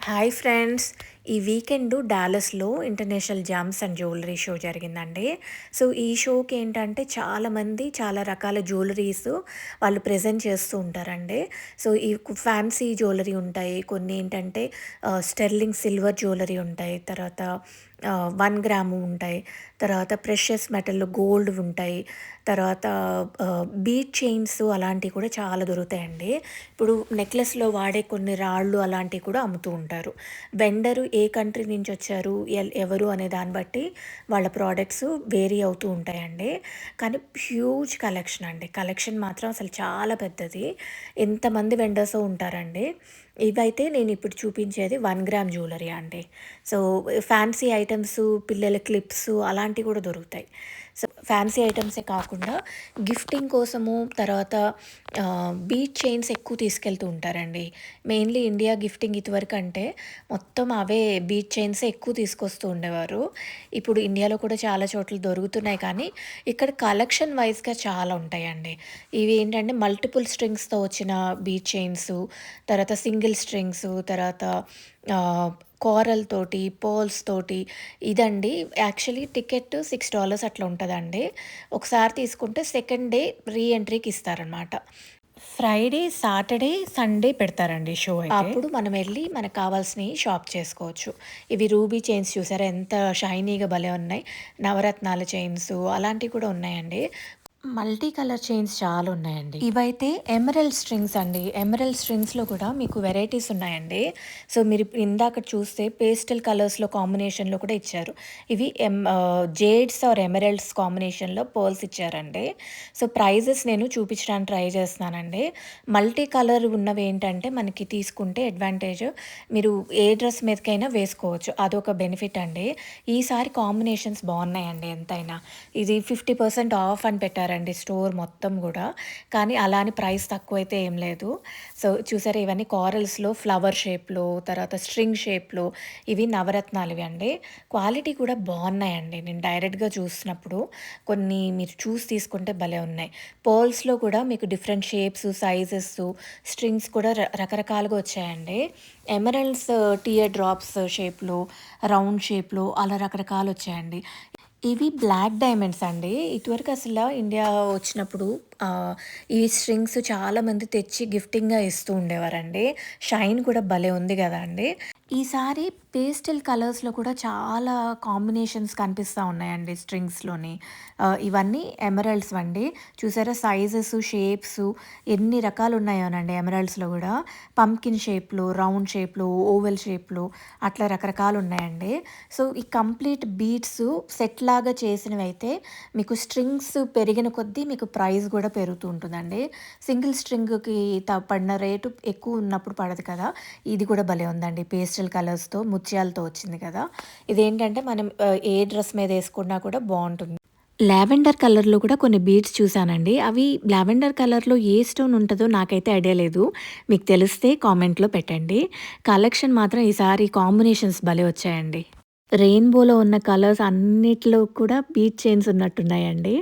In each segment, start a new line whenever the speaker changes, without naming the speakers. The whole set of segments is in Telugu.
Hi friends! ఈ వీకెండు డాలస్‌లో international gems and jewellery show జరిగిందండి. సో, ఈ షోకి ఏంటంటే చాలామంది చాలా రకాల జ్యువెల్లరీస్ వాళ్ళు ప్రెజెంట్ చేస్తూ ఉంటారండి. సో, ఈ ఫ్యాన్సీ జ్యువెల్లరీ ఉంటాయి. కొన్ని ఏంటంటే స్టెర్లింగ్ సిల్వర్ జ్యువెల్లరీ ఉంటాయి. తర్వాత 1 గ్రాము ఉంటాయి. తర్వాత ప్రెషియస్ మెటల్ గోల్డ్‌వి ఉంటాయి. తర్వాత బీడ్ చైన్స్ అలాంటివి కూడా చాలా దొరుకుతాయండి. ఇప్పుడు నెక్లెస్‌లో వాడే కొన్ని రాళ్ళు అలాంటివి కూడా అమ్ముతూ ఉంటారు. వెండరు ఏ కంట్రీ నుంచొచ్చారు, ఎవరు అనే దాన్ని బట్టి వాళ్ళ ప్రొడక్ట్స్ వేరీ అవుతూ ఉంటాయండి. కానీ హ్యూజ్ కలెక్షన్ అండి. కలెక్షన్ మాత్రం అసలు చాలా పెద్దది. ఎంతమంది వెండర్సో ఉంటారండి. ఇవైతే నేనిప్పుడు చూపించేది 1 గ్రామ్ జ్యువెల్లరీ అండి. సో, ఫ్యాన్సీ ఐటెమ్స్, పిల్లల క్లిప్స్ అలాంటివి కూడా దొరుకుతాయి. సో, ఫ్యాన్సీ ఐటెమ్సే కాకుండా గిఫ్టింగ్ కోసము తర్వాత బీడ్ చైన్స్ ఎక్కువ తీసుకెళ్తూ ఉంటారండి. మెయిన్‌లీ ఇండియా గిఫ్టింగ్ ఇదివరకంటే మొత్తం అవే బీడ్ చైన్సే ఎక్కువ తీసుకొస్తూ ఉండేవారు. ఇప్పుడు ఇండియాలో కూడా చాలా చోట్ల దొరుకుతున్నాయి కానీ, ఇక్కడ కలెక్షన్ వైస్‌గా చాలా ఉంటాయండి. ఇవి ఏంటంటే మల్టిపుల్ స్ట్రింగ్స్‌తో వచ్చిన బీడ్ చైన్సు, తర్వాత సింగిల్ స్ట్రింగ్సు, తర్వాత కోరల్ తోటి, పర్ల్స్ తోటి ఇదండి. యాక్చువల్లీ టికెట్ $6 అట్లా ఉంటదండి. ఒకసారి తీసుకుంటే సెకండ్ డే రీ ఎంట్రీకి ఇస్తారనమాట. ఫ్రైడే, సాటర్డే, సండే పెడతారండి షో అయితే. అప్పుడు మనమెళ్లి మనకు కావాల్సినయి షాప్ చేసుకోవచ్చు. ఇవి రూబీ చైన్స్ చూసారా ఎంత షైనీగా భలే ఉన్నాయి. నవరత్నాల చైన్సు అలాంటివి కూడా ఉన్నాయండి. మల్టీ కలర్ చైన్స్ చాలా ఉన్నాయండి. ఇవైతే ఎమరల్డ్ స్ట్రింగ్స్ అండి. ఎమరల్డ్ స్ట్రింగ్స్‌లో కూడా మీకు వెరైటీస్ ఉన్నాయండి. సో, మీరు ఇప్పుడు ఇందాక చూస్తే పేస్టల్ కలర్స్‌లో కాంబినేషన్‌లో కూడా ఇచ్చారు. ఇవి జేడ్స్ ఆర్ ఎమరల్డ్స్ కాంబినేషన్‌లో పర్ల్స్ ఇచ్చారండి. సో, ప్రైజెస్ నేను చూపించడానికి ట్రై చేస్తున్నానండి. మల్టీ కలర్ ఉన్నవేంటంటే మనకి తీసుకుంటే అడ్వాంటేజ్ మీరు ఏ డ్రెస్ మీదకైనా వేసుకోవచ్చు. అదొక బెనిఫిట్ అండి. ఈసారి కాంబినేషన్స్ బావున్నాయండి ఎంతైనా. ఇది 50% ఆఫ్ అని పెట్టారండి స్టోర్ మొత్తం గూడా. కానీ అలా అని ప్రైస్ తక్కువైతే ఏం లేదు. సో, చూసారా ఇవన్నీ కోరల్స్‌లో ఫ్లవర్ షేప్‌లో, తర్వాత స్ట్రింగ్ షేప్‌లో ఇవి నవరత్నాలివి అండి. క్వాలిటీ కూడా బావున్నాయండి. నేను డైరెక్ట్‌గా చూసినప్పుడు కొన్ని మీరు చూసి తీసుకుంటే భలే ఉన్నాయి. పర్ల్స్‌లో కూడా మీకు డిఫరెంట్ షేప్స్, సైజెస్, స్ట్రింగ్స్ కూడా రకరకాలుగా వచ్చాయండి. ఎమరల్డ్స్ టియర్ డ్రాప్స్ షేప్‌లో, రౌండ్ షేప్‌లో అలా రకరకాలొచ్చాయండి. ఇవి బ్లాక్ డైమండ్స్ అండి. ఇదివరకు అసల ఇండియా వచ్చినప్పుడు ఈ స్ట్రింగ్స్ చాలామంది తెచ్చి గిఫ్టింగ్‌గా ఇస్తూ ఉండేవారండి. షైన్ కూడా భలే ఉంది గదండీ! ఈసారి పేస్టల్ కలర్స్‌లో కూడా చాలా కాంబినేషన్స్ కనిపిస్తా ఉన్నాయండి స్ట్రింగ్స్‌లోని. ఇవన్నీ ఎమరల్డ్స్ అండి. చూసారా సైజెస్, షేప్స్ ఎన్ని రకాలున్నాయోనండి ఎమరల్డ్స్‌లో గూడా. పంకిన్ షేప్‌లో, రౌండ్ షేప్‌లో, ఓవెల్ షేప్‌లో అట్లా రకరకాలున్నాయండి. సో, ఈ కంప్లీట్ బీడ్స్ సెట్‌లాగా చేసినవైతే మీకు స్ట్రింగ్స్ పెరిగిన కొద్దీ మీకు ప్రైస్ గూడా పెరుగుతూ ఉంటుందండి. సింగిల్ స్ట్రింగ్‌కి పడిన రేటు ఎక్కువ ఉన్నప్పుడు పడదు కదా! ఇది కూడా భలే ఉందండి. పేస్టల్ కలర్స్‌తో ముత్యాలతో వచ్చింది కదా! ఇదేంటంటే మనం ఏ డ్రెస్ మీద ఏసుకున్నా కూడా బావుంటుంది. లావెండర్ కలర్‌లో కూడా కొన్ని బీడ్స్ చూసానండి. అవి లావెండర్ కలర్‌లో ఏ స్టోన్ ఉంటదో నాకైతే ఐడియా లేదు. మీకు తెలిస్తే కామెంట్‌లో పెట్టండి. కలెక్షన్ మాత్రం ఈసారి కాంబినేషన్స్ భలే వచ్చాయండి. రెయిన్‌బోలో ఉన్న కలర్స్ అన్నిట్లో కూడా బీట్ చైన్స్ ఉన్నట్టున్నాయండి.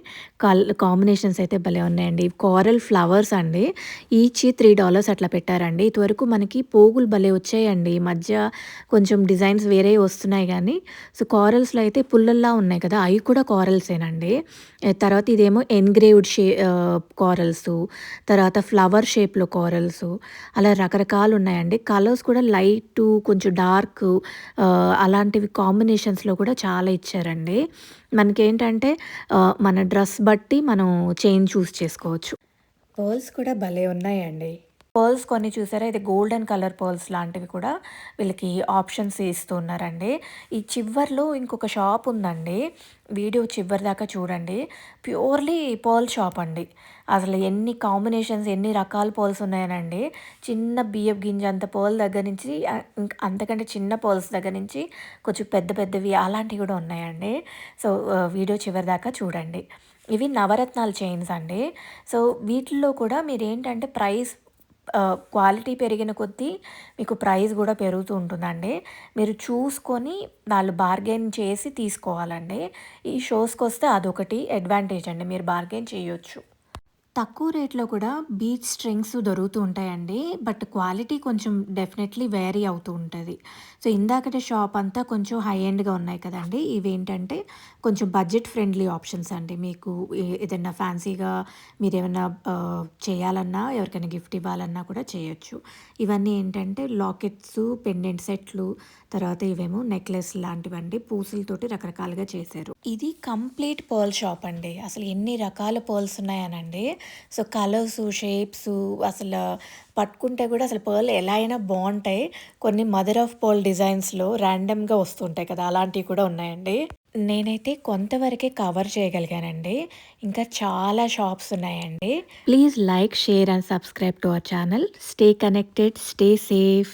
కాంబినేషన్స్ అయితే భలే ఉన్నాయండి. కోరల్ ఫ్లవర్స్ అండి. ఈచ్ $3 అట్లా పెట్టారండి. ఇదివరకు మనకి పోగులు భలే వచ్చాయండి. ఈ మధ్య కొంచెం డిజైన్స్ వేరేయి వస్తున్నాయి గానీ, సో, కోరల్స్‌లో అయితే పుల్లల్లా ఉన్నాయి కదా! అయి కూడా కోరల్సేనండి. తర్వాత ఇదేమో ఎన్‌గ్రేవ్డ్ కోరల్సు, తర్వాత ఫ్లవర్ షేప్‌లో కోరల్సు అలా రకరకాలున్నాయండి. కలర్స్ కూడా లైటు, కొంచెం డార్కు అలాంటివి కాంబినేషన్స్‌లో కూడా చాలా ఇచ్చారండి. మనకేంటంటే మన డ్రెస్ బట్టి మనం చైన్ చూజ్ చేసుకోవచ్చు. పర్ల్స్ కూడా భలే ఉన్నాయండి. పర్ల్స్ కొన్ని చూసారా? ఇది గోల్డెన్ కలర్ పర్ల్స్ లాంటివి కూడా వీళ్ళకి ఆప్షన్స్ ఇస్తూ ఉన్నారండి. ఈ చివర్లో ఇంకొక షాప్ ఉందండి. వీడియో చివరి దాకా చూడండి. ప్యూర్‌లీ పర్ల్ షాప్ అండి. అసలు ఎన్ని కాంబినేషన్స్, ఎన్ని రకాల పర్ల్స్ ఉన్నాయనండి. చిన్న బియ్యపు గింజ అంత పర్ల్ దగ్గర నుంచి ఇంక అంతకంటే చిన్న పర్ల్స్ దగ్గర నుంచి కొంచెం పెద్ద పెద్దవి అలాంటివి కూడా ఉన్నాయండి. సో, వీడియో చివరి దాకా చూడండి. ఇవి నవరత్నాల చైన్స్ అండి. సో, వీటిల్లో కూడా మీరేంటంటే క్వాలిటీ పెరిగిన కొద్దీ మీకు ప్రైస్ గూడా పెరుగుతూ ఉంటుందండి. మీరు చూసుకొని వాళ్ళు బార్గెయిన్ చేసి తీసుకోవాలండి. ఈ షోస్‌కొస్తే అదొకటి అడ్వాంటేజ్ అండి. మీరు బార్గెయిన్ చేయొచ్చు. తక్కువ రేట్‌లో కూడా బీచ్ స్ట్రింగ్స్ దొరుకుతూ ఉంటాయండి. బట్ క్వాలిటీ కొంచెం డెఫినెట్‌లీ వేరీ అవుతూ ఉంటది. సో, ఇందాకటి షాప్ అంతా కొంచెం హై ఎండ్‌గా ఉన్నాయి కదండీ! ఇవేంటంటే కొంచెం బడ్జెట్ ఫ్రెండ్లీ ఆప్షన్స్ అండి. మీకు ఏదైనా ఫ్యాన్సీగా మీరేమన్నా చేయాలన్నా, ఎవరికైనా గిఫ్ట్ ఇవ్వాలన్నా కూడా చేయొచ్చు. ఇవన్నీ ఏంటంటే లాకెట్సు, పెండెంట్ సెట్లు, తర్వాత ఇవేమో నెక్లెస్ లాంటివండి. పూసలతోటి రకరకాలుగా చేశారు. ఇది కంప్లీట్ పర్ల్ షాప్ అండి. అసలు ఎన్ని రకాల పర్ల్స్ ఉన్నాయనండి. సో, కలర్సు, షేప్సు అసల పట్టుకుంటే గూడా అసలు పర్ల్ ఎలా అయినా బావుంటాయి. కొన్ని మదర్ ఆఫ్ పర్ల్ డిజైన్స్‌లో ర్యాండమ్‌గా వస్తుంటాయి కదా! అలాంటివి కూడా ఉన్నాయండి. నేనైతే కొంతవరకే కవర్ చేయగలిగానండి. ఇంకా చాలా షాప్స్ ఉన్నాయండి. Please like, share and subscribe to our channel. Stay connected, stay safe.